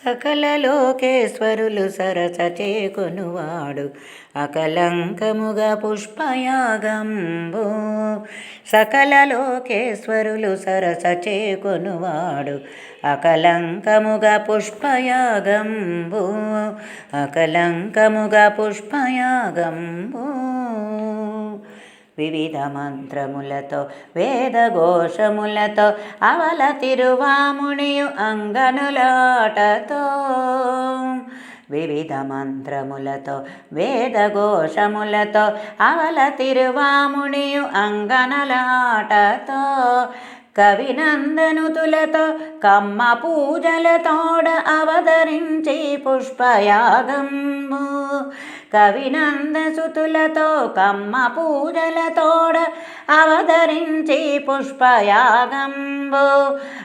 సకల లోకేశ్వరులు సరస చేకొనువాడు అకలంకముగా పుష్పయాగంబు. సకల లోకేశ్వరులు సరస చేకొనువాడు అకలంకముగా పుష్పయాగంబు. అకలంకముగా పుష్పయాగంబు. వివిధ మంత్రములతో వేదఘోషములతో అవల తిరువామునియు అంగనులాటతో. వివిధ మంత్రములతో వేదఘోషములతో అవల తిరువామునియు అంగనలాటతో. కవినందనుతులతో కమ్మ పూజలతోడ అవతరించి పుష్పయాగంబు. కవినందసుతులతో కమ్మ పూజలతోడ అవతరించి పుష్పయాగంబు.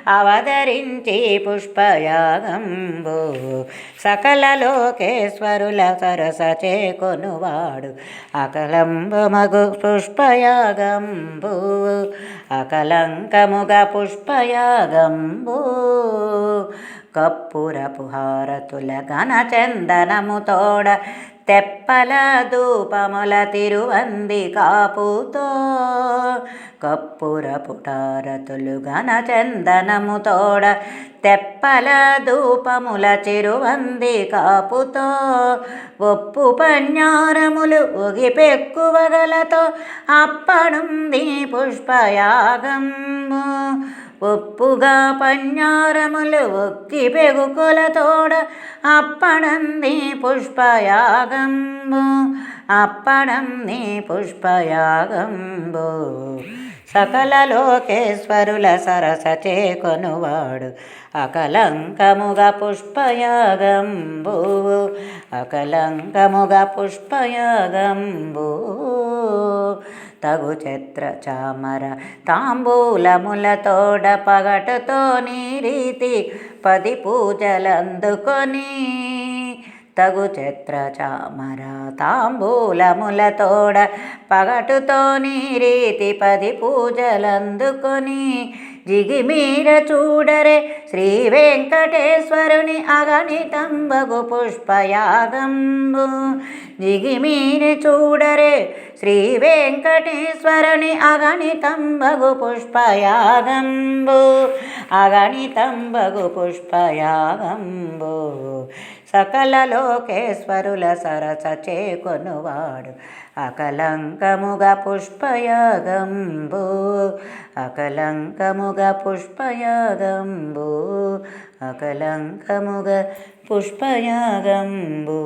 అవతరించి పుష్పయాగంబు. సకల లోకేశ్వరుల సరస చేకొనువాడు అకలంబమగు పుష్పయాగంబు. అకలంకముగా పుష్పయాగంబు. కప్పురపు హారతుల ఘనచందనముతోడ తెప్పల ధూపముల తిరువంది కాపుతో. కప్పురపు హారతులు ఘనచందనముతోడ తెప్పల ధూపముల చిరువంది కాపుతో. ఒప్పు పඤ్ఞారములు ఒగిపెక్కువగలతో అప్పడుంది పుష్పయాగంబు. ఒప్పుగా పඤ్ఞారములు ఒక్కి పెగుకులతోడ అప్పడంది పుష్పయాగంబు. అప్పడంది పుష్పయాగంబు. సకల లోకేశ్వరుల సరస చేకొనువాడు అకలంకముగా పుష్పయాగంబు. అకలంకముగా పుష్పయాగంబు. తగు ఛత్ర చామర తాంబూలములతోడ పగటుతో నీ రీతి 10 పూజలందుకొని. తగు ఛత్ర చామర తాంబూలములతోడ పగటుతో నీ రీతి 10 పూజలందుకొని. జిగిమీర చూడరే శ్రీ వెంకటేశ్వరుని అగణితంబగు పుష్పయాగంబు. జిగిమీర చూడరే శ్రీ వెంకటేశ్వరుని అగణితంబగు పుష్పయాగంబు. అగణితంబగు పుష్పయాగంబు. సకల లోకేశ్వరుల సరస చేకొనువాడు అకలంకముగా పుష్పయాగంబు. అకలంకముగా పుష్పయాగంబు. అకలంకముగా పుష్పయాగంబు.